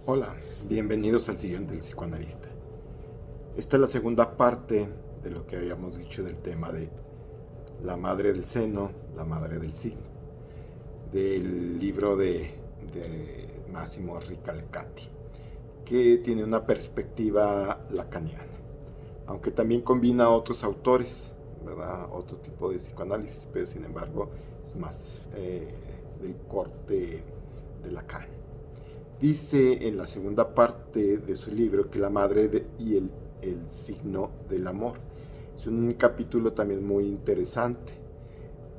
Hola, bienvenidos al sillón del psicoanalista. Esta es la segunda parte de lo que habíamos dicho del tema de la madre del seno, la madre del signo, del libro de Massimo Ricalcati, que tiene una perspectiva lacaniana, aunque también combina a otros autores, ¿verdad? Otro tipo de psicoanálisis, pero sin embargo es más del corte de Lacan. Dice en la segunda parte de su libro que la madre y el signo del amor. Es un capítulo también muy interesante,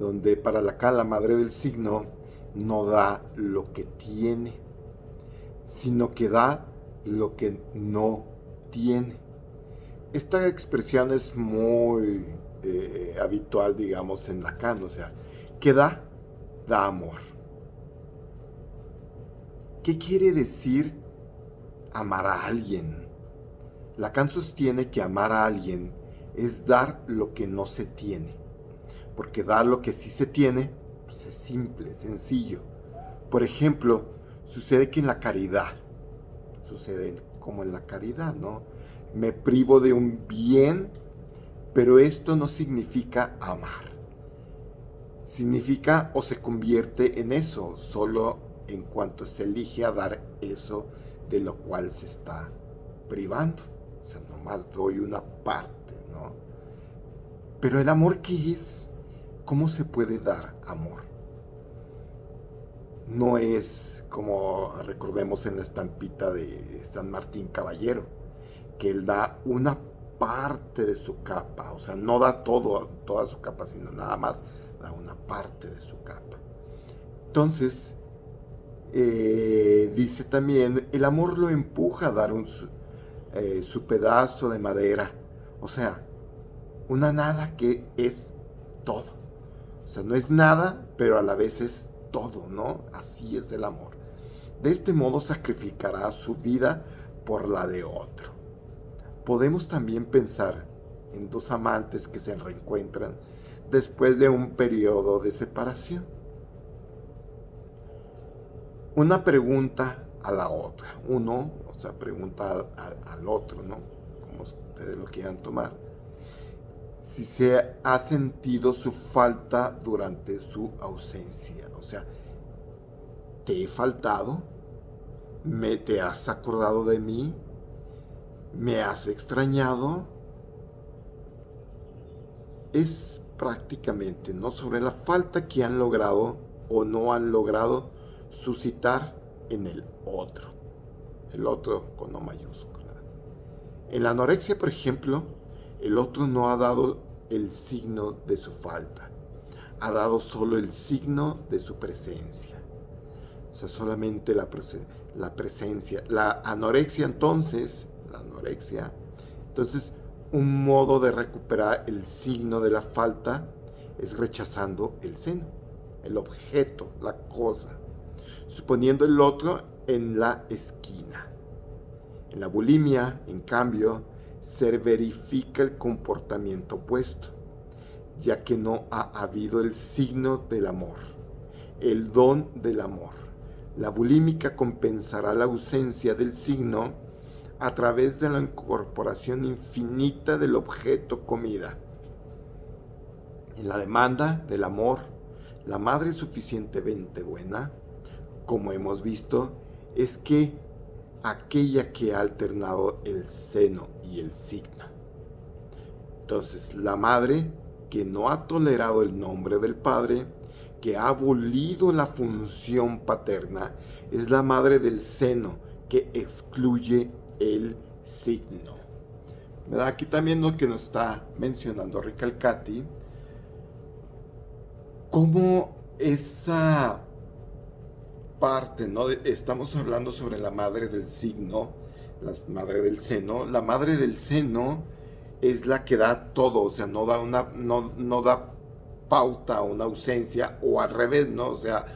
donde para Lacan la madre del signo no da lo que tiene, sino que da lo que no tiene. Esta expresión es muy habitual, digamos, en Lacan, o sea, que da, da amor. ¿Qué quiere decir amar a alguien? Lacan sostiene que amar a alguien es dar lo que no se tiene, porque dar lo que sí se tiene pues es simple, sencillo. Por ejemplo, sucede que en la caridad, sucede como en la caridad, ¿no? Me privo de un bien, pero esto no significa amar. Significa o se convierte en eso, solo en cuanto se elige a dar eso de lo cual se está privando. O sea, nomás doy una parte, ¿no? Pero el amor, ¿qué es? ¿Cómo se puede dar amor? No es como recordemos en la estampita de San Martín Caballero, que él da una parte de su capa, o sea, no da toda su capa, sino nada más da una parte de su capa. Entonces, dice también, el amor lo empuja a dar su pedazo de madera, o sea, una nada que es todo. O sea, no es nada, pero a la vez es todo, ¿no? Así es el amor. De este modo sacrificará su vida por la de otro. Podemos también pensar en dos amantes que se reencuentran después de un periodo de separación. Una pregunta a la otra. Uno, o sea, pregunta al otro, ¿no? Como ustedes lo quieran tomar. Si se ha sentido su falta durante su ausencia. O sea, ¿te he faltado? ¿Te has acordado de mí? ¿Me has extrañado? Es prácticamente, ¿no?, sobre la falta que han logrado o no han logrado suscitar en el otro con O mayúscula. En la anorexia, por ejemplo, el otro no ha dado el signo de su falta, ha dado solo el signo de su presencia. O sea, solamente la presencia. La anorexia, entonces, un modo de recuperar el signo de la falta es rechazando el seno, el objeto, la cosa, suponiendo el otro en la esquina. En la bulimia, en cambio, se verifica el comportamiento opuesto, ya que no ha habido el signo del amor, el don del amor. La bulímica compensará la ausencia del signo a través de la incorporación infinita del objeto comida. En la demanda del amor, la madre suficientemente buena, como hemos visto, es que aquella que ha alternado el seno y el signo. Entonces, la madre que no ha tolerado el nombre del padre, que ha abolido la función paterna, es la madre del seno que excluye el signo. ¿Verdad? Aquí también lo que nos está mencionando Ricalcati, cómo esa parte, ¿no? Estamos hablando sobre la madre del signo, la madre del seno. La madre del seno es la que da todo, o sea, no da pauta a una ausencia, o al revés, ¿no? O sea,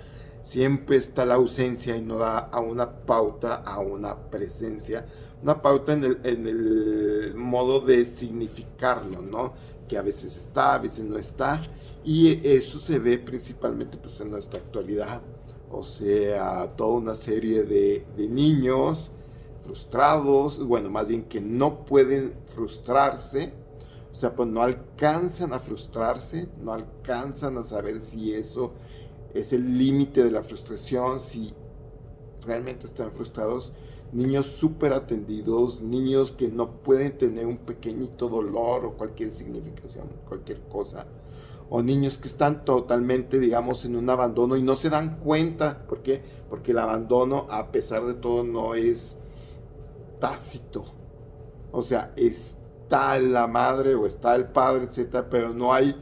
siempre está la ausencia y no da a una pauta a una presencia, una pauta en el modo de significarlo, ¿no? Que a veces está, a veces no está, y eso se ve principalmente pues en nuestra actualidad. O sea, toda una serie de niños frustrados, bueno, más bien que no pueden frustrarse, o sea, pues no alcanzan a frustrarse, no alcanzan a saber si eso es el límite de la frustración, si realmente están frustrados. Niños súper atendidos, niños que no pueden tener un pequeñito dolor o cualquier significación, cualquier cosa, o niños que están totalmente, digamos, en un abandono y no se dan cuenta. ¿Por qué? Porque el abandono, a pesar de todo, no es tácito. O sea, está la madre o está el padre, etcétera, pero no hay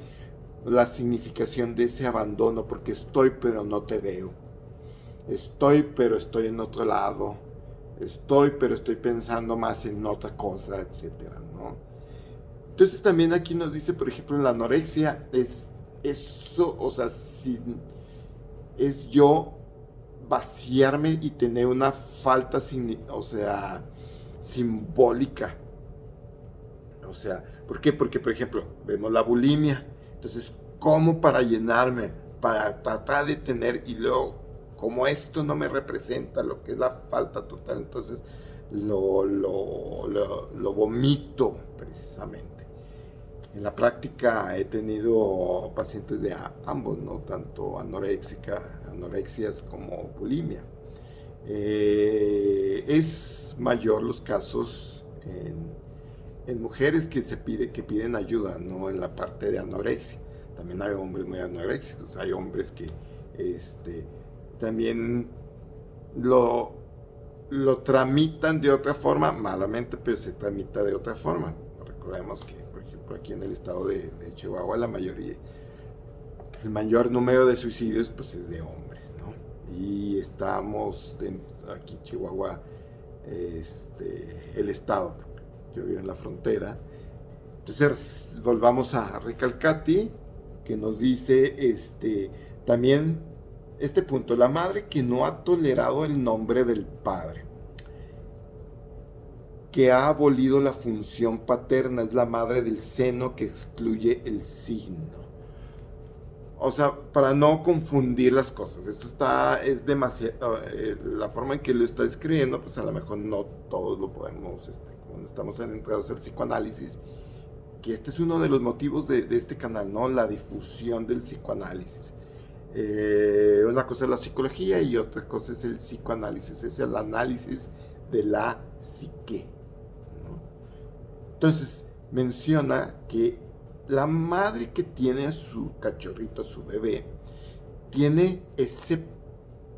la significación de ese abandono, porque estoy pero no te veo. Estoy pero estoy en otro lado. Estoy pero estoy pensando más en otra cosa, etcétera, ¿no? Entonces también aquí nos dice, por ejemplo, la anorexia es eso, o sea, si es yo vaciarme y tener una falta, o sea, simbólica. O sea, ¿por qué? Porque, por ejemplo, vemos la bulimia. Entonces, ¿cómo para llenarme? Para tratar de tener, y luego, como esto no me representa lo que es la falta total, entonces lo vomito precisamente. En la práctica he tenido pacientes de ambos, ¿no? Tanto anorexias como bulimia. Es mayor los casos en mujeres que piden ayuda, ¿no? En la parte de anorexia. También hay hombres muy anoréxicos, hay hombres que también lo tramitan de otra forma, malamente, pero se tramita de otra forma. Recordemos que, por ejemplo, aquí en el estado de Chihuahua, el mayor número de suicidios pues es de hombres, ¿no? Y estamos aquí en Chihuahua, el estado, yo vivo en la frontera. Entonces volvamos a Recalcati, que nos dice también este punto: la madre que no ha tolerado el nombre del padre, que ha abolido la función paterna, es la madre del seno que excluye el signo. O sea, para no confundir las cosas, es demasiado, la forma en que lo está escribiendo, pues a lo mejor no todos lo podemos, cuando estamos entrados al psicoanálisis, que este es uno de los motivos de este canal, ¿no? La difusión del psicoanálisis. Una cosa es la psicología y otra cosa es el psicoanálisis, es el análisis de la psique, ¿no? Entonces, menciona que la madre que tiene a su cachorrito, a su bebé, tiene ese,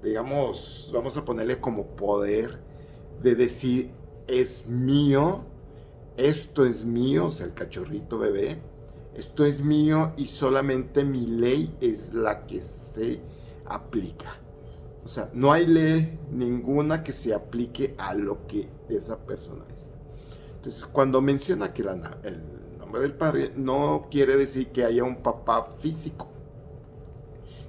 digamos, vamos a ponerle como poder de decir: es mío, esto es mío, o sea, el cachorrito bebé, esto es mío y solamente mi ley es la que se aplica. O sea, no hay ley ninguna que se aplique a lo que esa persona es. Entonces, cuando menciona que el nombre del padre, no quiere decir que haya un papá físico.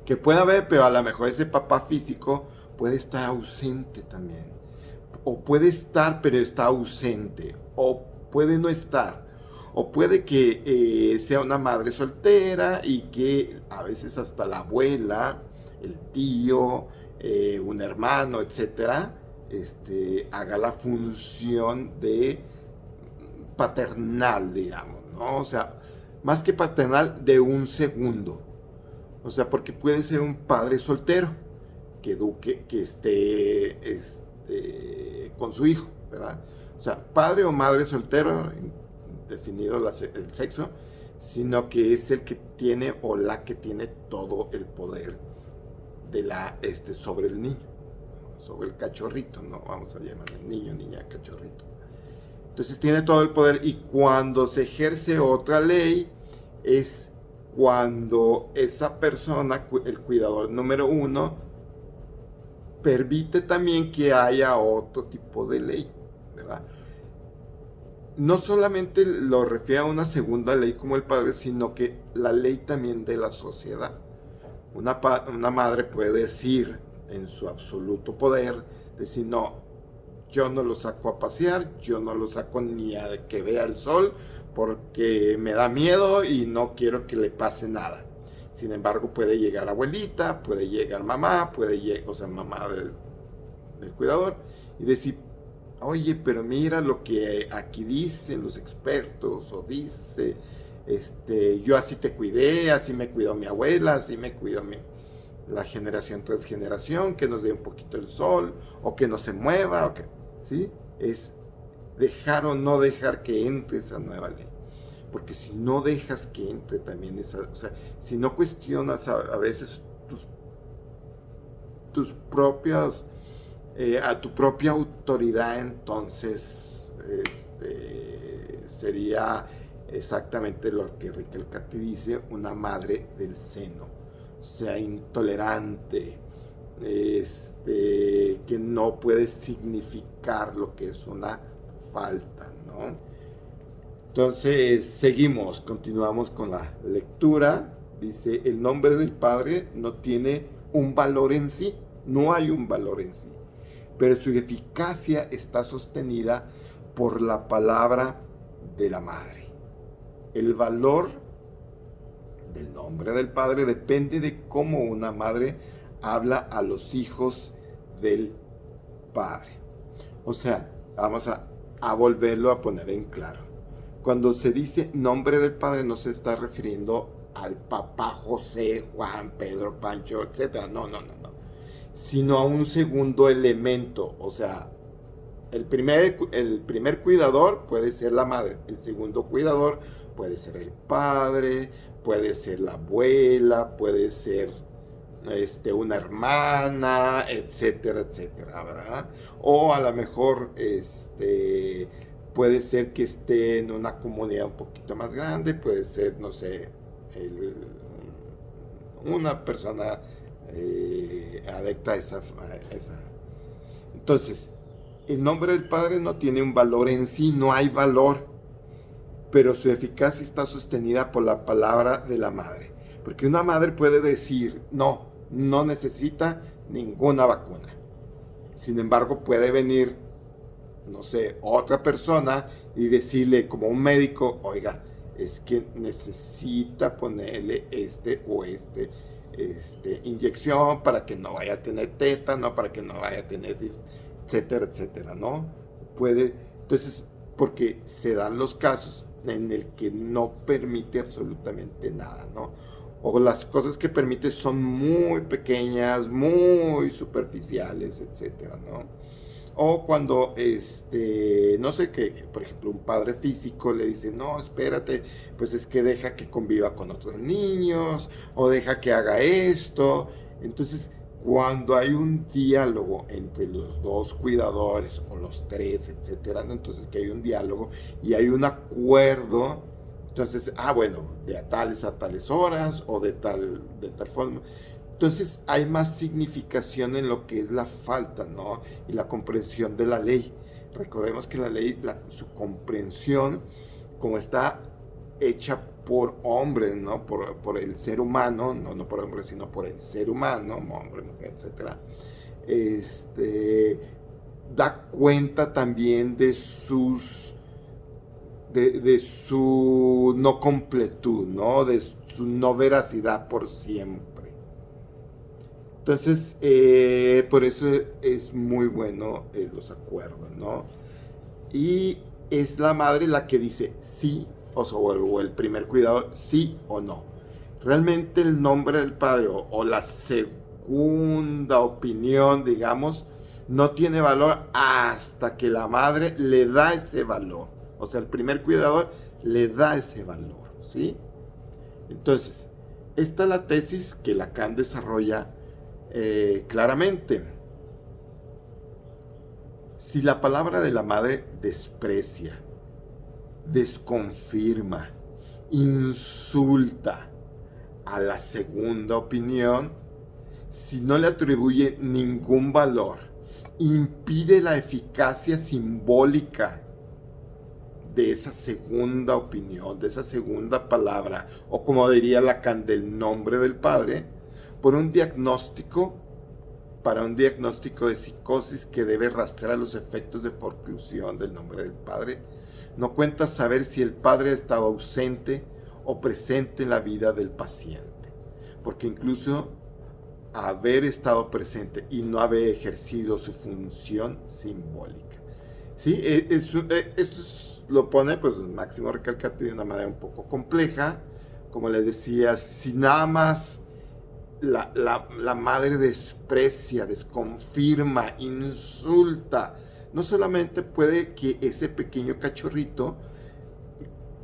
Que pueda haber, pero a lo mejor ese papá físico puede estar ausente también. O puede estar, pero está ausente. O puede no estar. O puede que sea una madre soltera y que a veces hasta la abuela, el tío, un hermano, etcétera, haga la función de paternal, digamos, ¿no? O sea, más que paternal, de un segundo. O sea, porque puede ser un padre soltero que eduque, que esté con su hijo, ¿verdad? O sea, padre o madre soltero, definido el sexo, sino que es el que tiene o la que tiene todo el poder de sobre el niño, sobre el cachorrito, ¿no? Vamos a llamarle niño, niña, cachorrito. Entonces tiene todo el poder, y cuando se ejerce otra ley es cuando esa persona, el cuidador número uno, permite también que haya otro tipo de ley, ¿verdad? No solamente lo refiere a una segunda ley como el padre, sino que la ley también de la sociedad. Una madre puede decir en su absoluto poder, decir: no, yo no lo saco a pasear, yo no lo saco ni a que vea el sol porque me da miedo y no quiero que le pase nada. Sin embargo, puede llegar abuelita, puede llegar mamá, mamá del cuidador, y decir: oye, pero mira lo que aquí dicen los expertos, o dice, yo así te cuidé, así me cuidó mi abuela, así me cuidó la generación tras generación, que nos dé un poquito el sol, o que no se mueva, ¿sí? Es dejar o no dejar que entre esa nueva ley. Porque si no dejas que entre también esa, o sea, si no cuestionas a veces tus propias, a tu propia autoridad, entonces sería exactamente lo que Riquelme dice, una madre del seno, o sea, intolerante, que no puede significar lo que es una falta, ¿no? Entonces, continuamos con la lectura. Dice, el nombre del Padre no tiene un valor en sí, no hay un valor en sí, pero su eficacia está sostenida por la palabra de la Madre. El valor del nombre del Padre depende de cómo una madre habla a los hijos del Padre. O sea, vamos a volverlo a poner en claro. Cuando se dice nombre del Padre no se está refiriendo al papá José, Juan, Pedro, Pancho, etc. No. Sino a un segundo elemento. O sea, el primer cuidador puede ser la madre. El segundo cuidador puede ser el padre, puede ser la abuela, puede ser una hermana, etcétera, etcétera, ¿verdad? O a lo mejor puede ser que esté en una comunidad un poquito más grande, puede ser, no sé, una persona adicta a esa. Entonces, el nombre del Padre no tiene un valor en sí, no hay valor, pero su eficacia está sostenida por la palabra de la madre. Porque una madre puede decir, no necesita ninguna vacuna. Sin embargo, puede venir, no sé, otra persona y decirle como un médico, oiga, es que necesita ponerle inyección para que no vaya a tener tétano, para que no vaya a tener, etcétera, etcétera, ¿no? Entonces, porque se dan los casos en el que no permite absolutamente nada, ¿no? O las cosas que permite son muy pequeñas, muy superficiales, etcétera, ¿no? O cuando, no sé, que por ejemplo un padre físico le dice, no, espérate, pues es que deja que conviva con otros niños, o deja que haga esto. Entonces, cuando hay un diálogo entre los dos cuidadores, o los tres, etcétera, ¿no? Entonces que hay un diálogo y hay un acuerdo, entonces, bueno, de a tales horas, o de tal forma. Entonces hay más significación en lo que es la falta, ¿no? Y la comprensión de la ley. Recordemos que la ley, su comprensión, como está hecha por hombres, ¿no? Por el ser humano, no por hombres, sino por el ser humano, hombre, mujer, etc. Da cuenta también de de su no completud, ¿no? De su no veracidad por siempre. Entonces, por eso es muy bueno los acuerdos, ¿no? Y es la madre la que dice sí, o el primer cuidado, sí o no. Realmente el nombre del padre o la segunda opinión, digamos, no tiene valor hasta que la madre le da ese valor. O sea, el primer cuidador le da ese valor, ¿sí? Entonces, esta es la tesis que Lacan desarrolla claramente. Si la palabra de la madre desprecia, desconfirma, insulta a la segunda opinión, si no le atribuye ningún valor, impide la eficacia simbólica de esa segunda opinión, de esa segunda palabra, o como diría Lacan, del nombre del Padre, para un diagnóstico de psicosis que debe rastrear los efectos de forclusión del nombre del Padre. No cuenta saber si el Padre ha estado ausente o presente en la vida del paciente, porque incluso haber estado presente y no haber ejercido su función simbólica. ¿sí? Lo pone, pues, Máximo Recalcati de una manera un poco compleja. Como les decía, si nada más la madre desprecia, desconfirma, insulta, no solamente puede que ese pequeño cachorrito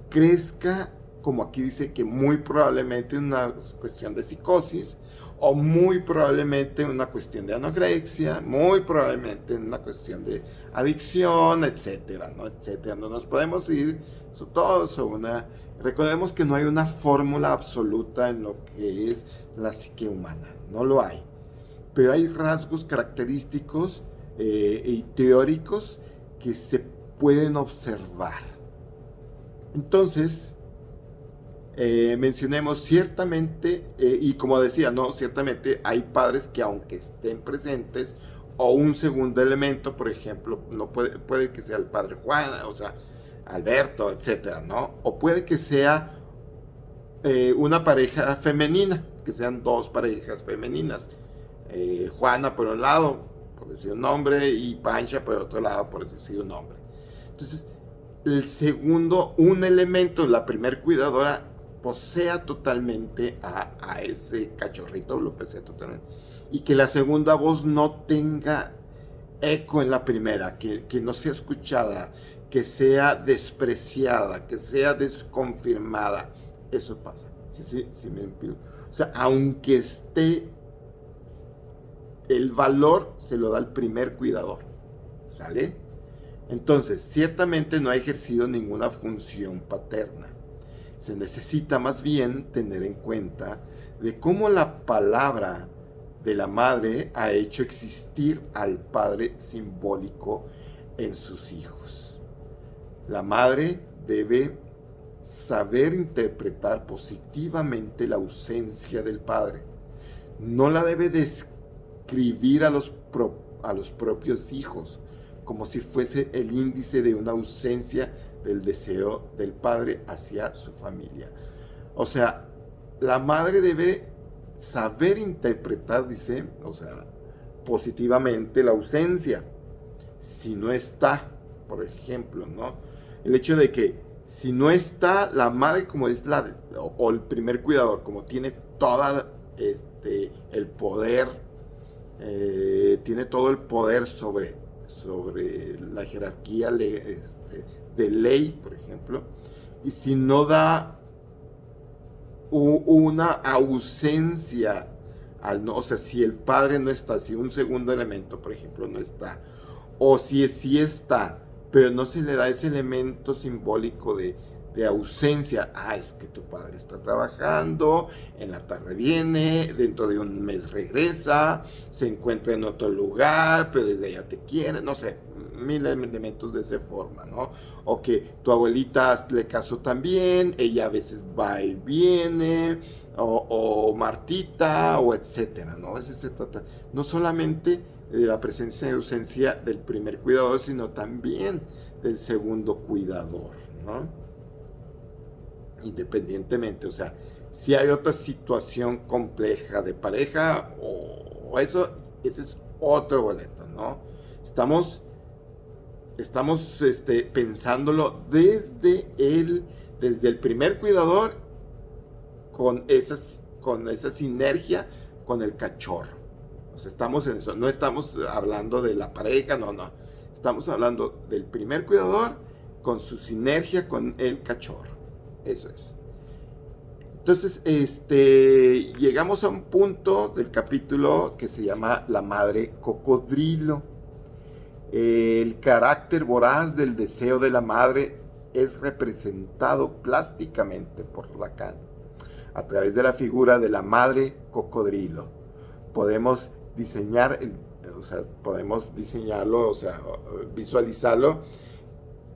crezca, como aquí dice, que muy probablemente en una cuestión de psicosis, o muy probablemente en una cuestión de anorexia, muy probablemente en una cuestión de adicción, etcétera, ¿no? Etcétera. No nos podemos ir todo sobre una... Recordemos que no hay una fórmula absoluta en lo que es la psique humana, no lo hay. Pero hay rasgos característicos y teóricos que se pueden observar. Entonces, mencionemos ciertamente, y como decía, no, ciertamente hay padres que aunque estén presentes, o un segundo elemento, por ejemplo, no puede que sea el padre Juan, o sea, Alberto, etcétera, ¿no? O puede que sea una pareja femenina, que sean dos parejas femeninas. Juana por un lado, por decir un nombre, y Pancha por otro lado, por decir un nombre. Entonces, el segundo, un elemento, la primer cuidadora, posea totalmente a ese cachorrito, lo posea totalmente. Y que la segunda voz no tenga eco en la primera, que no sea escuchada, que sea despreciada, que sea desconfirmada. Eso pasa. Sí, me impido. O sea, aunque esté, el valor se lo da el primer cuidador. ¿Sale? Entonces, ciertamente no ha ejercido ninguna función paterna. Se necesita más bien tener en cuenta de cómo la palabra de la madre ha hecho existir al padre simbólico en sus hijos. La madre debe saber interpretar positivamente la ausencia del padre. No la debe describir a los propios hijos como si fuese el índice de una ausencia del deseo del padre hacia su familia. O sea, la madre debe saber interpretar, dice, o sea, positivamente la ausencia. Si no está, por ejemplo, ¿no? El hecho de que si no está la madre, como es o el primer cuidador, como tiene todo el poder, tiene todo el poder sobre la jerarquía de ley, por ejemplo, y si no da una ausencia, o sea, si el padre no está, si un segundo elemento, por ejemplo, no está, o si sí está, pero no se le da ese elemento simbólico de ausencia. Es que tu padre está trabajando, en la tarde viene, dentro de un mes regresa, se encuentra en otro lugar, pero desde allá te quiere, no sé, mil elementos de esa forma, ¿no? O que tu abuelita le casó también, ella a veces va y viene, o Martita, o etcétera, ¿no? De eso se trata. No solamente de la presencia y ausencia del primer cuidador, sino también del segundo cuidador, ¿no? Independientemente, o sea, si hay otra situación compleja de pareja o eso, ese es otro boleto, ¿no? Estamos pensándolo desde el primer cuidador con esa sinergia con el cachorro. O sea, estamos en eso, no estamos hablando de la pareja, no. Estamos hablando del primer cuidador con su sinergia con el cachorro. Eso es. Entonces, llegamos a un punto del capítulo que se llama La madre cocodrilo. El carácter voraz del deseo de la madre es representado plásticamente por Lacan a través de la figura de la madre cocodrilo. Podemos diseñarlo, o sea, visualizarlo.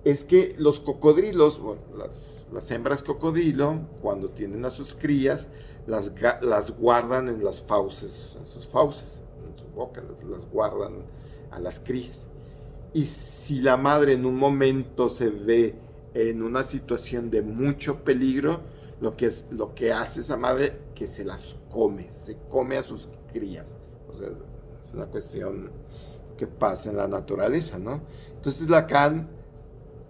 Es que los cocodrilos, bueno, las hembras cocodrilo, cuando tienen a sus crías, las guardan en las fauces, en sus fauces, en su boca, las guardan a las crías. Y si la madre en un momento se ve en una situación de mucho peligro, lo que hace esa madre, que se come a sus crías. O sea, es una cuestión que pasa en la naturaleza, ¿no? Entonces Lacan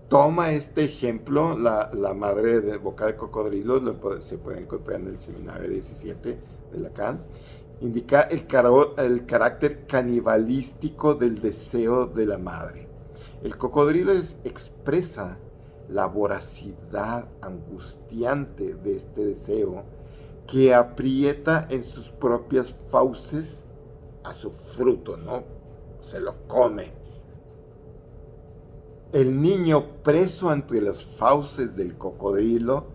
toma este ejemplo, la madre de boca de cocodrilo, se puede encontrar en el seminario 17 de Lacan, indica el carácter canibalístico del deseo de la madre. El cocodrilo expresa la voracidad angustiante de este deseo que aprieta en sus propias fauces a su fruto, ¿no? Se lo come. El niño preso entre las fauces del cocodrilo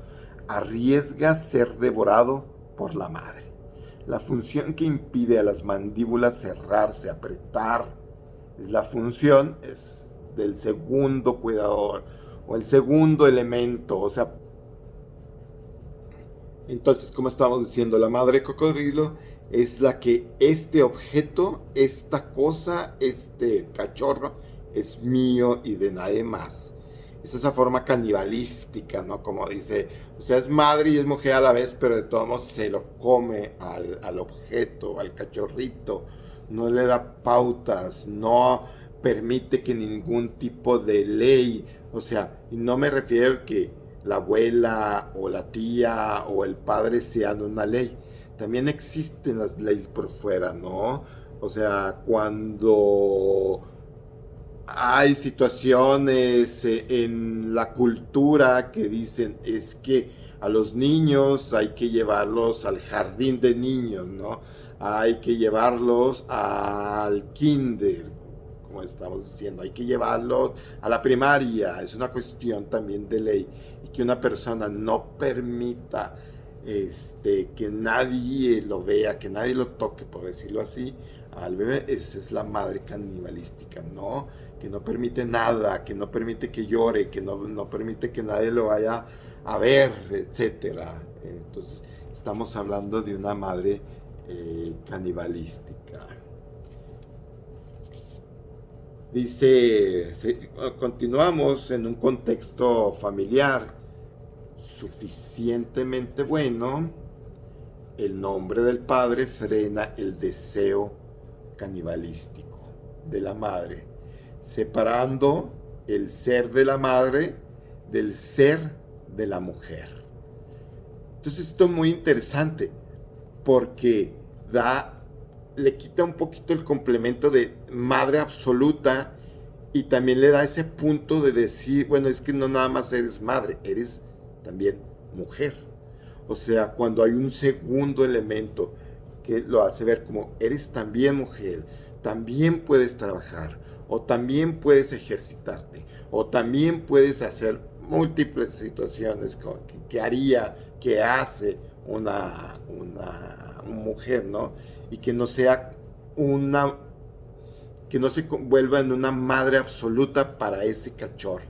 arriesga ser devorado por la madre. La función que impide a las mandíbulas cerrarse, apretar, es la función del segundo cuidador o el segundo elemento. O sea, entonces, como estamos diciendo, la madre cocodrilo es la que este objeto, esta cosa, este cachorro, es mío y de nadie más. Es esa forma canibalística, ¿no? Como dice, o sea, es madre y es mujer a la vez, pero de todos modos se lo come al objeto, al cachorrito. No le da pautas, no permite que ningún tipo de ley, o sea, y no me refiero a que la abuela o la tía o el padre sean una ley. También existen las leyes por fuera, ¿no? O sea, cuando hay situaciones en la cultura que dicen es que a los niños hay que llevarlos al jardín de niños, ¿no? Hay que llevarlos al kinder, como estamos diciendo, hay que llevarlos a la primaria. Es una cuestión también de ley, y que una persona no permita que nadie lo vea, que nadie lo toque, por decirlo así, al bebé. Esa es la madre canibalística, ¿no? Que no permite nada, que no permite que llore, que no permite que nadie lo vaya a ver, etcétera. Entonces estamos hablando de una madre canibalística. Dice, continuamos en un contexto familiar suficientemente bueno. El nombre del padre frena el deseo canibalístico de la madre, separando el ser de la madre del ser de la mujer. Entonces esto es muy interesante porque le quita un poquito el complemento de madre absoluta, y también le da ese punto de decir, bueno, es que no nada más eres madre, eres también mujer. O sea, cuando hay un segundo elemento que lo hace ver como eres también mujer, también puedes trabajar, o también puedes ejercitarte, o también puedes hacer múltiples situaciones que hace una mujer, ¿no? Y que no sea que no se vuelva en una madre absoluta para ese cachorro.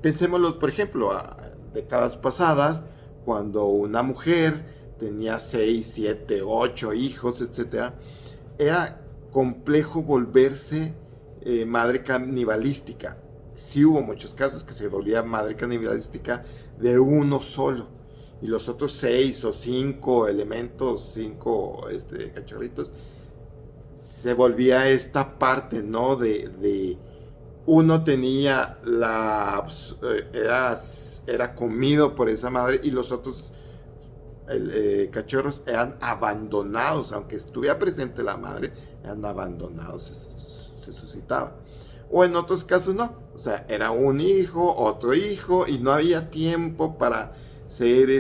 Pensémoslo, por ejemplo, a décadas pasadas, cuando una mujer tenía 6, 7, 8 hijos, etc., era complejo volverse madre canibalística. Sí hubo muchos casos que se volvía madre canibalística de uno solo, y los otros 6 o 5 elementos, 5 cachorritos, se volvía esta parte, ¿no? De uno tenía era comido por esa madre, y los otros cachorros eran abandonados, aunque estuviera presente la madre, eran abandonados, se suscitaba. O en otros casos no, o sea, era un hijo, otro hijo, y no había tiempo para ser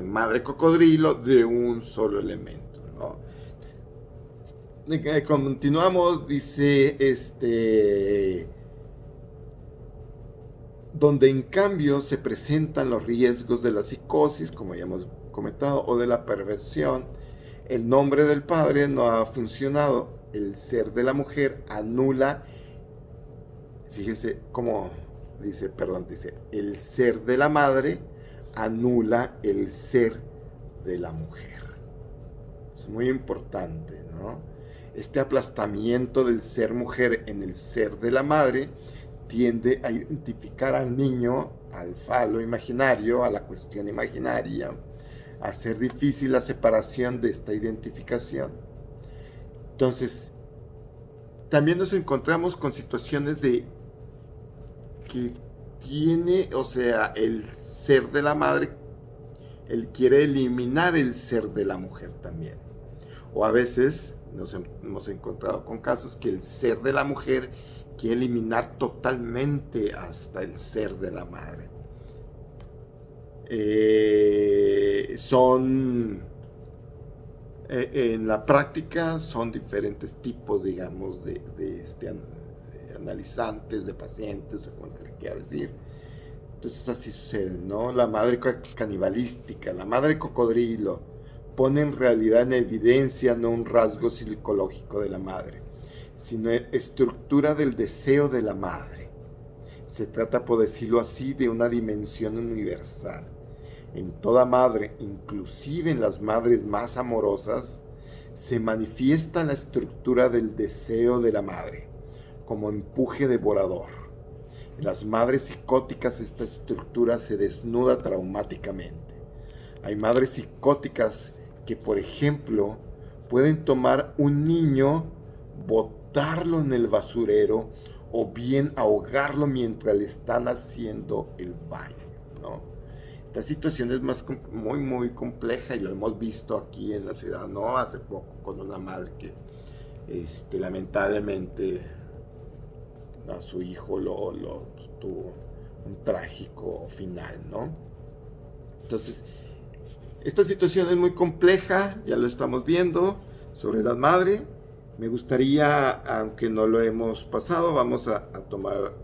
madre cocodrilo de un solo elemento, ¿no? Continuamos, dice, donde en cambio se presentan los riesgos de la psicosis, como ya hemos comentado, o de la perversión. El nombre del padre no ha funcionado. El ser de la mujer anula, fíjense cómo dice, el ser de la madre anula el ser de la mujer. Es muy importante, ¿no? Este aplastamiento del ser mujer en el ser de la madre tiende a identificar al niño, al falo imaginario, a la cuestión imaginaria, a hacer difícil la separación de esta identificación. Entonces, también nos encontramos con situaciones de que tiene, o sea, el ser de la madre, él quiere eliminar el ser de la mujer también. O a veces nos hemos encontrado con casos que el ser de la mujer quiere eliminar totalmente hasta el ser de la madre. En la práctica son diferentes tipos, digamos, de analizantes, de pacientes, o como se le quiera decir. Entonces así sucede, ¿no? La madre canibalística, la madre cocodrilo, pone en realidad en evidencia no un rasgo psicológico de la madre, sino estructura del deseo de la madre. Se trata, por decirlo así, de una dimensión universal. En toda madre, inclusive en las madres más amorosas, se manifiesta la estructura del deseo de la madre, como empuje devorador. En las madres psicóticas esta estructura se desnuda traumáticamente. Hay madres psicóticas que, por ejemplo, pueden tomar un niño, botarlo en el basurero o bien ahogarlo mientras le están haciendo el baño, ¿no? Esta situación es muy, muy compleja y lo hemos visto aquí en la ciudad, ¿no? Hace poco con una madre que lamentablemente a su hijo lo tuvo un trágico final, ¿no? Entonces, esta situación es muy compleja, ya lo estamos viendo, sobre la madre. Me gustaría, aunque no lo hemos pasado, vamos a tomar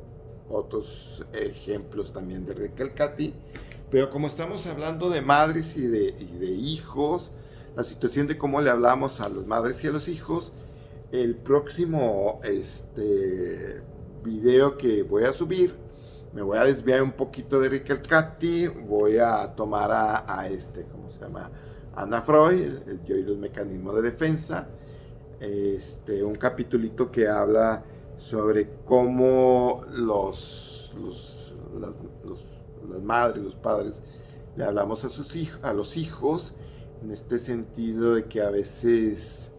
otros ejemplos también de Recalcati, pero como estamos hablando de madres y de hijos, la situación de cómo le hablamos a las madres y a los hijos, el próximo video que voy a subir, me voy a desviar un poquito de Recalcati, voy a tomar ¿cómo se llama? Anna Freud, el yo y los mecanismos de defensa, un capitulito que habla sobre cómo las madres, los padres, le hablamos a los hijos, en este sentido de que a veces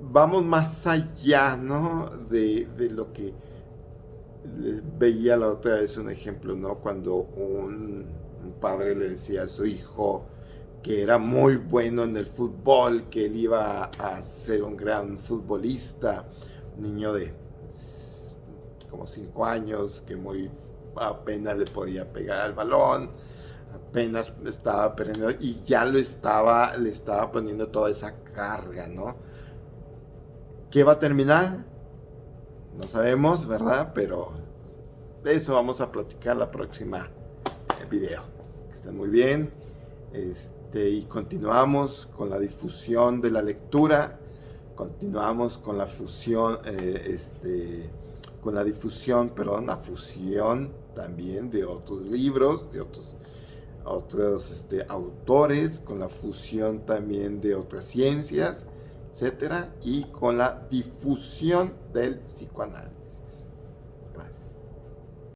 vamos más allá, ¿no? De lo que les veía la otra vez un ejemplo, ¿no? Cuando un padre le decía a su hijo que era muy bueno en el fútbol, que él iba a ser un gran futbolista, un niño de como 5 años, que muy apenas le podía pegar al balón, apenas estaba aprendiendo y ya le estaba poniendo toda esa carga, ¿no? ¿Qué va a terminar? No sabemos, ¿verdad? Pero de eso vamos a platicar la próxima video. Que estén muy bien. Y continuamos con la difusión de la lectura. Continuamos con la fusión, la fusión también de otros libros, de otros autores, con la fusión también de otras ciencias, etcétera, y con la difusión del psicoanálisis.